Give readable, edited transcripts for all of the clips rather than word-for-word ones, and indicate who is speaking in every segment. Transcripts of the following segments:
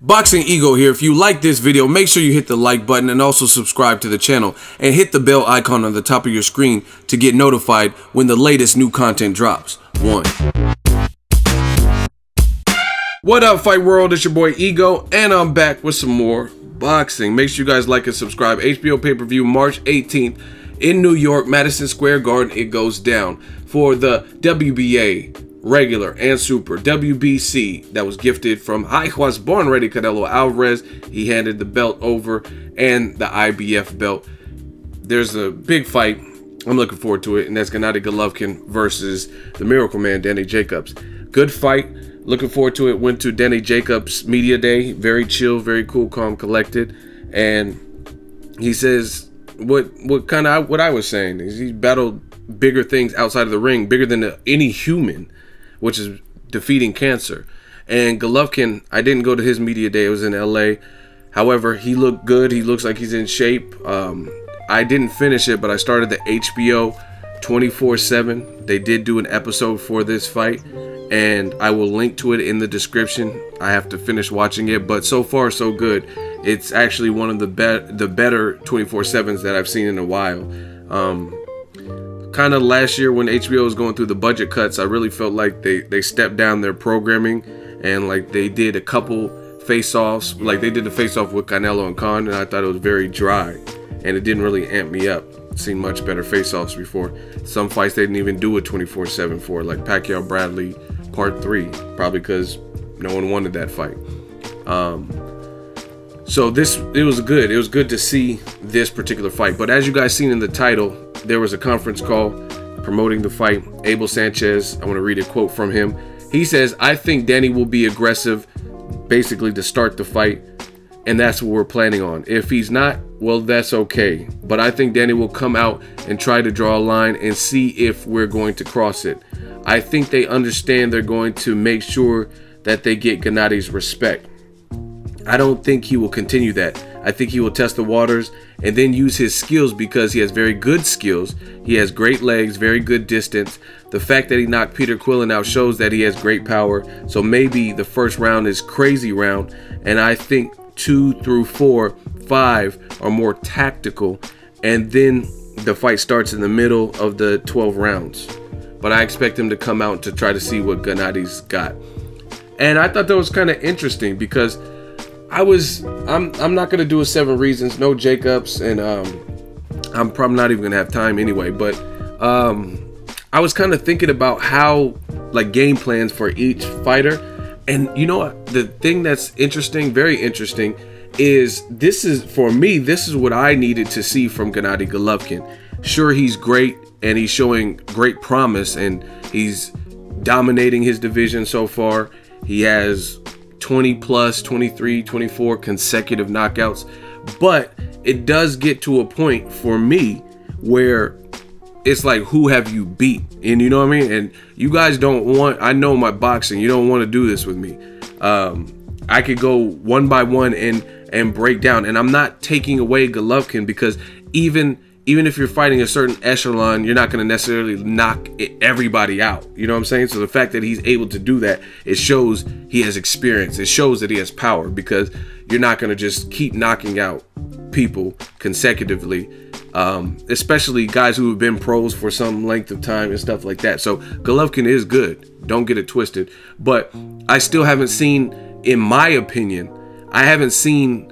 Speaker 1: Boxing Ego here. If you like this video, make sure you hit the like button and also subscribe to the channel and hit the bell icon on the top of your screen to get notified when the latest new content drops. What up, Fight World? It's your boy Ego, and I'm back with some more boxing. Make sure you guys like and subscribe. HBO pay-per-view March 18th in New York, Madison Square Garden. It goes down for the WBA regular and super WBC that was gifted from Hijuas Born Ready Canelo Alvarez. He handed the belt over and the IBF belt. There's a big fight. I'm looking forward to it, and that's Gennady Golovkin versus the Miracle Man, Danny Jacobs. Good fight. Looking forward to it. Went to Danny Jacobs' media day. Very chill, very cool, calm, collected. And he says what I was saying is he battled bigger things outside of the ring, bigger than any human, which is defeating cancer. And Golovkin, I didn't go to his media day. It was in LA. However, he looked good. He looks like he's in shape. I didn't finish it, but I started the HBO 24/7. They did do an episode for this fight, and I will link to it in the description. I have to finish watching it, but so far so good. It's actually one of the better 24/7s that I've seen in a while. Kind of last year when HBO was going through the budget cuts, I really felt like they stepped down their programming, and like they did a couple face-offs. Like they did the face-off with Canelo and Khan, and I thought it was very dry, and it didn't really amp me up. Seen much better face-offs before. Some fights they didn't even do a 24/7 for, like Pacquiao Bradley Part 3, probably because no one wanted that fight. So it was good. It was good to see this particular fight. But as you guys seen in the title, there was a conference call promoting the fight. Abel Sanchez, I want to read a quote from him. He says, "I think Danny will be aggressive, basically to start the fight, and that's what we're planning on. If he's not, well, that's okay. But I think Danny will come out and try to draw a line and see if we're going to cross it. I think they understand they're going to make sure that they get Gennady'S respect. I don't think he will continue that. I think he will test the waters and then use his skills because he has very good skills. He has great legs, very good distance. The fact that he knocked Peter Quillin out shows that he has great power. So maybe the first round is crazy round, and I think 2 through 4, 5 are more tactical, and then the fight starts in the middle of the 12 rounds. But I expect him to come out to try to see what Gennady'S got." And I thought that was kind of interesting because I'm not gonna do a 7 reasons, no Jacobs, and I'm probably not even gonna have time anyway. But I was kind of thinking about how, like, game plans for each fighter. And you know what? The thing that's interesting, very interesting, is for me, this is what I needed to see from Gennady Golovkin. Sure, he's great and he's showing great promise and he's dominating his division so far. He has 20 plus, 23, 24 consecutive knockouts. But it does get to a point for me where it's like, who have you beat? And you know what I mean? And you guys don't want, I know my boxing, you don't want to do this with me. I could go one by one and break down. And I'm not taking away Golovkin, because even if you're fighting a certain echelon, you're not going to necessarily knock everybody out. You know what I'm saying? So the fact that he's able to do that, it shows he has experience. It shows that he has power, because you're not going to just keep knocking out people consecutively, especially guys who have been pros for some length of time and stuff like that. So Golovkin is good. Don't get it twisted. But I still haven't seen, in my opinion, I haven't seen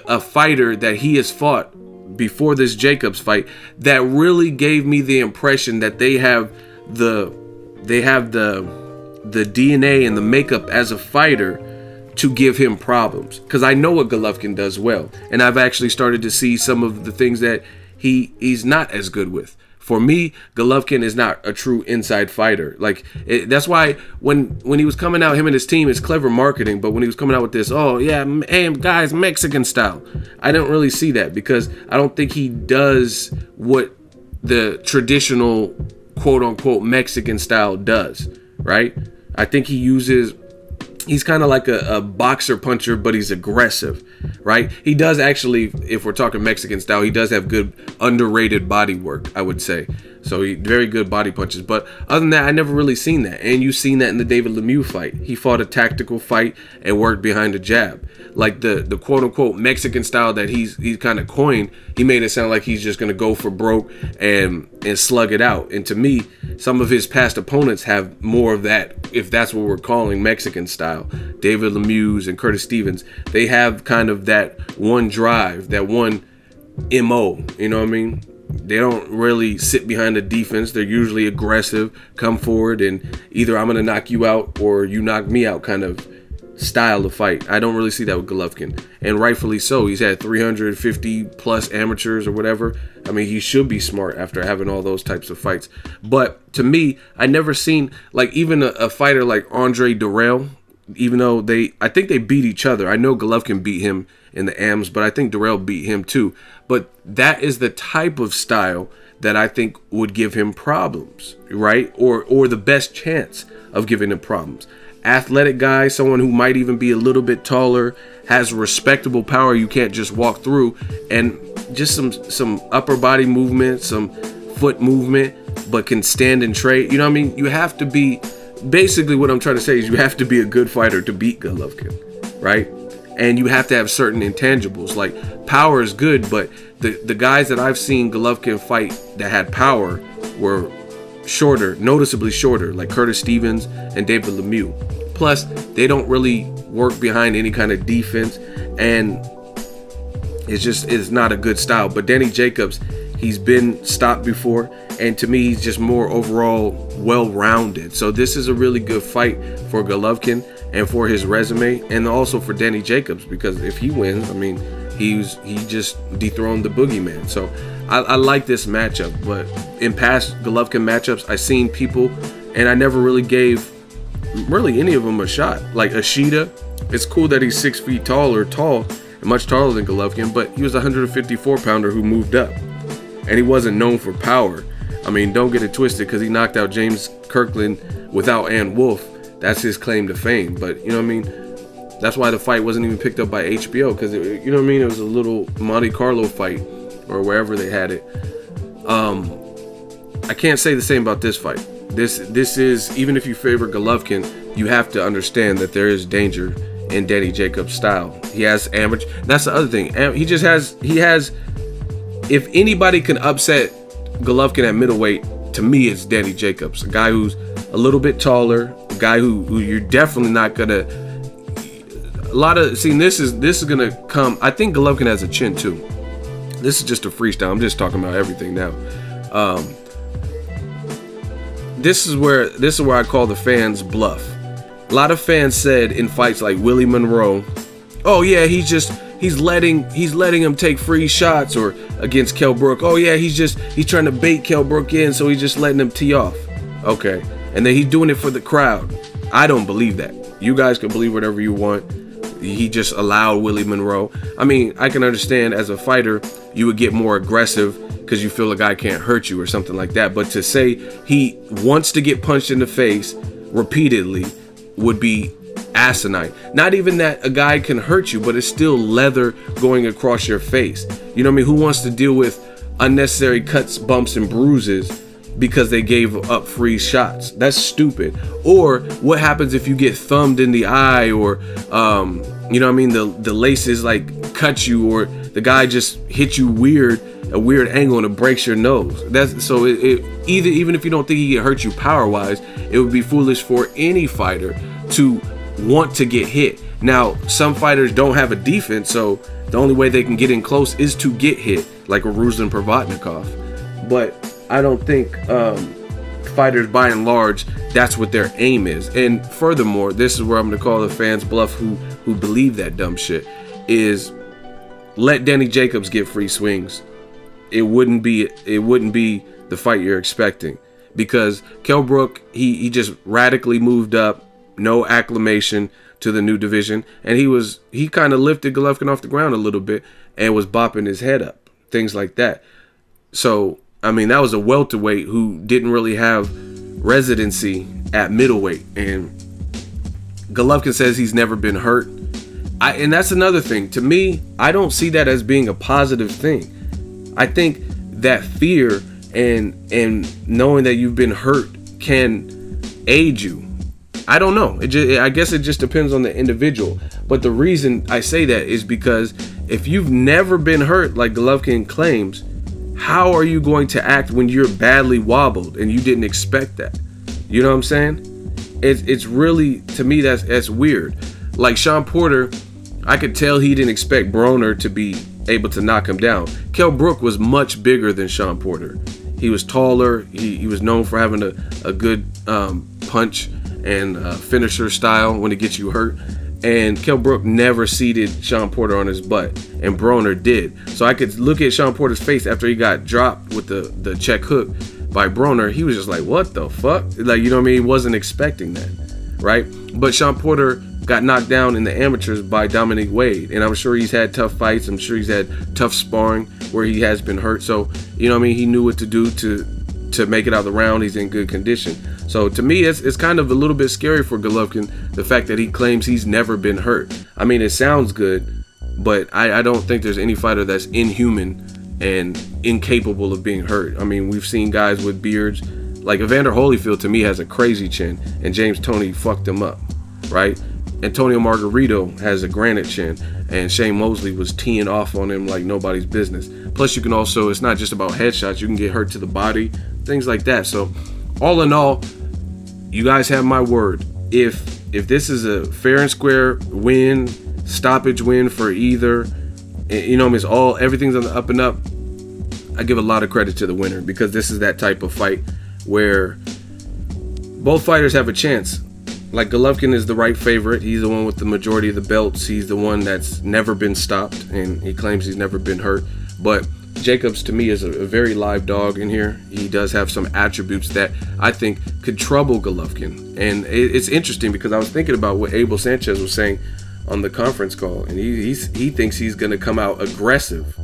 Speaker 1: a fighter that he has fought before this Jacobs fight that really gave me the impression that they have the DNA and the makeup as a fighter to give him problems. Because I know what Golovkin does well, and I've actually started to see some of the things that he's not as good with. For me, Golovkin is not a true inside fighter. Like, that's why when he was coming out, him and his team, it's clever marketing. But when he was coming out with this, oh yeah, hey guys, Mexican style, I don't really see that, because I don't think he does what the traditional quote unquote Mexican style does, right? I think he's kind of like a boxer puncher, but he's aggressive, right? He does actually, if we're talking Mexican style, he does have good underrated body work, I would say. So he very good body punches. But other than that, I never really seen that. And you've seen that in the David Lemieux fight. He fought a tactical fight and worked behind a jab. Like the quote unquote Mexican style that he's kind of coined, he made it sound like he's just gonna go for broke and slug it out. And to me, some of his past opponents have more of that, if that's what we're calling Mexican style. David Lemieux and Curtis Stevens, they have kind of that one drive, that one MO, you know what I mean? They don't really sit behind the defense. They're usually aggressive, come forward, and either I'm going to knock you out or you knock me out kind of style of fight. I don't really see that with Golovkin. And rightfully so. He's had 350 plus amateurs or whatever. I mean, he should be smart after having all those types of fights. But to me, I never seen, like, even a fighter like Andre Durrell, even though I think they beat each other. I know Golovkin beat him in the AMs, but I think Durrell beat him too. But that is the type of style that I think would give him problems, right? Or the best chance of giving him problems. Athletic guy, someone who might even be a little bit taller, has respectable power you can't just walk through, and just some upper body movement, some foot movement, but can stand and trade. You know what I mean? You have to be, basically what I'm trying to say is you have to be a good fighter to beat Golovkin, right? And you have to have certain intangibles. Like, power is good, but the guys that I've seen Golovkin fight that had power were shorter, noticeably shorter, like Curtis Stevens and David Lemieux. Plus, they don't really work behind any kind of defense, and it's not a good style. But Danny Jacobs, he's been stopped before, and to me, he's just more overall well-rounded. So this is a really good fight for Golovkin and for his resume, and also for Danny Jacobs, because if he wins, I mean, he just dethroned the boogeyman. So I like this matchup. But in past Golovkin matchups, I've seen people, and I never really gave any of them a shot. Like Ashita, it's cool that he's 6 feet tall and much taller than Golovkin, but he was a 154 pounder who moved up, and he wasn't known for power. I mean, don't get it twisted, because he knocked out James Kirkland without Ann Wolfe. That's his claim to fame. But you know what I mean? That's why the fight wasn't even picked up by HBO, because you know what I mean? It was a little Monte Carlo fight, or wherever they had it. I can't say the same about this fight. This is, even if you favor Golovkin, you have to understand that there is danger in Danny Jacobs' style. He has amateur. That's the other thing. He has. If anybody can upset Golovkin at middleweight, to me, it's Danny Jacobs, a guy who's a little bit taller, a guy who you're definitely not gonna. This is gonna come. I think Golovkin has a chin too. This is just a freestyle. I'm just talking about everything now. This is where I call the fans bluff. A lot of fans said in fights like Willie Monroe, "Oh yeah, he's letting him take free shots," or against Kell Brook, "Oh yeah, he's trying to bait Kell Brook in, so he's just letting him tee off." Okay, and then he's doing it for the crowd. I don't believe that. You guys can believe whatever you want. He just allowed Willie Monroe. I mean, I can understand as a fighter you would get more aggressive because you feel a guy can't hurt you or something like that. But to say he wants to get punched in the face repeatedly would be asinine. Not even that a guy can hurt you, but it's still leather going across your face. You know what I mean? Who wants to deal with unnecessary cuts, bumps, and bruises because they gave up free shots? That's stupid. Or what happens if you get thumbed in the eye, or you know what I mean, the laces like cut you, or the guy just hit you a weird angle and it breaks your nose. That's so even if you don't think he can hurt you power wise, it would be foolish for any fighter to want to get hit. Now, some fighters don't have a defense, so the only way they can get in close is to get hit, like a Ruslan Provodnikov. But I don't think fighters, by and large, that's what their aim is. And furthermore, this is where I'm going to call the fans bluff who believe that dumb shit, is let Danny Jacobs get free swings. It wouldn't be the fight you're expecting, because Kell Brook, he just radically moved up, no acclimation to the new division, and he kind of lifted Golovkin off the ground a little bit and was bopping his head up, things like that. So I mean, that was a welterweight who didn't really have residency at middleweight, and Golovkin says he's never been hurt. And that's another thing. To me, I don't see that as being a positive thing. I think that fear and knowing that you've been hurt can aid you. I don't know. I guess it just depends on the individual. But the reason I say that is because if you've never been hurt like Golovkin claims, how are you going to act when you're badly wobbled and you didn't expect that? You know what I'm saying? It's really, to me, that's weird. Like Sean Porter, I could tell he didn't expect Broner to be able to knock him down. Kell Brook was much bigger than Sean Porter. He was taller. He was known for having a good punch and finisher style when it gets you hurt. And Kell Brook never seated Sean Porter on his butt, and Broner did. So I could look at Sean Porter's face after he got dropped with the check hook by Broner. He was just like, what the fuck? Like, you know what I mean? He wasn't expecting that, right? But Sean Porter got knocked down in the amateurs by Dominic Wade, and I'm sure he's had tough fights. I'm sure he's had tough sparring where he has been hurt. So, you know what I mean? He knew what to do to make it out of the round. He's in good condition. So to me, it's kind of a little bit scary for Golovkin, the fact that he claims he's never been hurt. I mean, it sounds good, but I don't think there's any fighter that's inhuman and incapable of being hurt. I mean, we've seen guys with beards. Like Evander Holyfield, to me, has a crazy chin, and James Toney fucked him up, right? Antonio Margarito has a granite chin, and Shane Mosley was teeing off on him like nobody's business. Plus, you can also, it's not just about headshots. You can get hurt to the body, things like that. So, all in all, you guys have my word. If this is a fair and square win, stoppage win for either, you know, it's all, everything's on the up and up, I give a lot of credit to the winner, because this is that type of fight where both fighters have a chance. Like Golovkin is the right favorite. He's the one with the majority of the belts. He's the one that's never been stopped, and he claims he's never been hurt. But Jacobs, to me, is a very live dog in here. He does have some attributes that I think could trouble Golovkin. And it's interesting because I was thinking about what Abel Sanchez was saying on the conference call, and he thinks he's going to come out aggressive.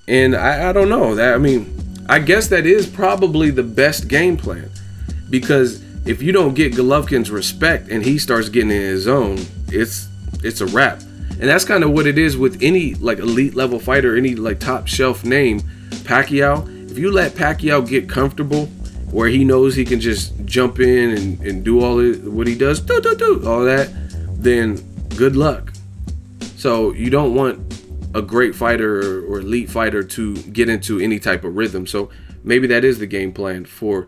Speaker 1: And I don't know. I mean, I guess that is probably the best game plan, because if you don't get Golovkin's respect and he starts getting in his zone, it's a wrap. And that's kind of what it is with any like elite level fighter, any like top shelf name. Pacquiao, if you let Pacquiao get comfortable where he knows he can just jump in and do all what he does, all that, then good luck. So you don't want a great fighter or elite fighter to get into any type of rhythm. So maybe that is the game plan for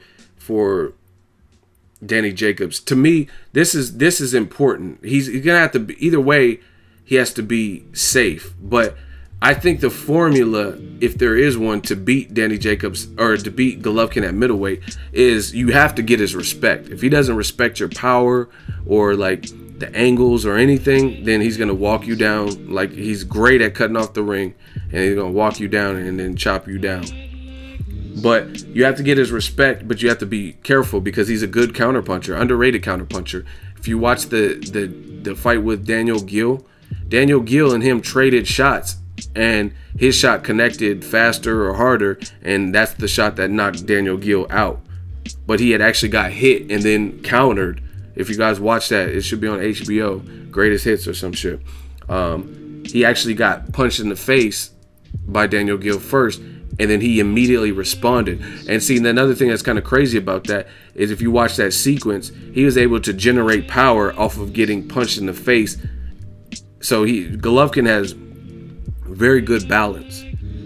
Speaker 1: Danny Jacobs. To me, this is important. He's gonna have to be, either way, he has to be safe. But I think the formula, if there is one, to beat Danny Jacobs or to beat Golovkin at middleweight is you have to get his respect. If he doesn't respect your power or like the angles or anything, then he's gonna walk you down. Like, he's great at cutting off the ring, and he's gonna walk you down and then chop you down. But you have to get his respect, but you have to be careful because he's a good counterpuncher, underrated counterpuncher. If you watch the fight with Daniel Gill and him traded shots, and his shot connected faster or harder, and that's the shot that knocked Daniel Gill out. But he had actually got hit and then countered. If you guys watch that, it should be on HBO, Greatest Hits or some shit. He actually got punched in the face by Daniel Gill first, and then he immediately responded. And see, another thing that's kind of crazy about that is if you watch that sequence, he was able to generate power off of getting punched in the face. So Golovkin has very good balance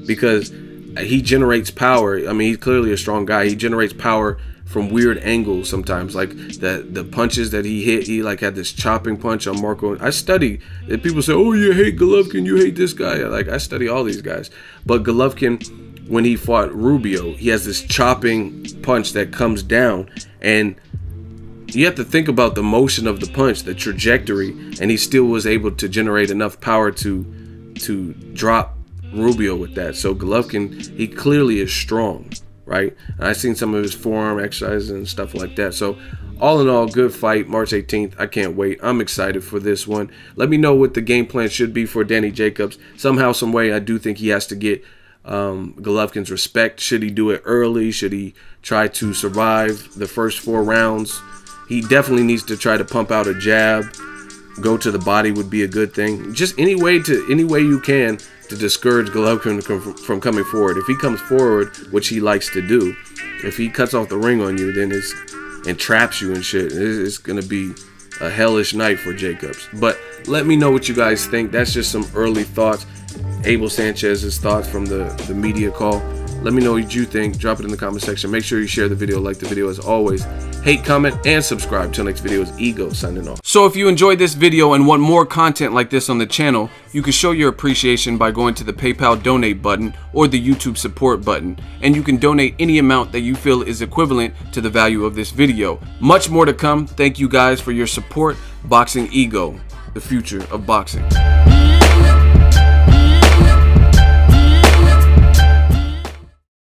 Speaker 1: because he generates power. I mean, he's clearly a strong guy. He generates power from weird angles sometimes, like the punches that he hit. He like had this chopping punch on Marco. I study. People say, "Oh, you hate Golovkin, you hate this guy." Like, I study all these guys. But Golovkin, when he fought Rubio, he has this chopping punch that comes down, and you have to think about the motion of the punch, the trajectory, and he still was able to generate enough power to drop Rubio with that. So Golovkin, he clearly is strong, right? And I've seen some of his forearm exercises and stuff like that. So all in all, good fight, March 18th. I can't wait. I'm excited for this one. Let me know what the game plan should be for Danny Jacobs. Somehow, some way, I do think he has to get Golovkin's respect. Should he do it early? Should he try to survive the first 4 rounds? He definitely needs to try to pump out a jab. Go to the body would be a good thing. Just any way you can to discourage Golovkin from coming forward. If he comes forward, which he likes to do, if he cuts off the ring on you, then and traps you and shit, it's gonna be a hellish night for Jacobs. But let me know what you guys think. That's just some early thoughts. Abel Sanchez's thoughts from the media call. Let me know what you think. Drop it in the comment section. Make sure you share the video, like the video as always. Hate, comment, and subscribe. Till next video is Ego signing off. So if you enjoyed this video and want more content like this on the channel, you can show your appreciation by going to the PayPal donate button or the YouTube support button. And you can donate any amount that you feel is equivalent to the value of this video. Much more to come. Thank you guys for your support. Boxing Ego, the future of boxing.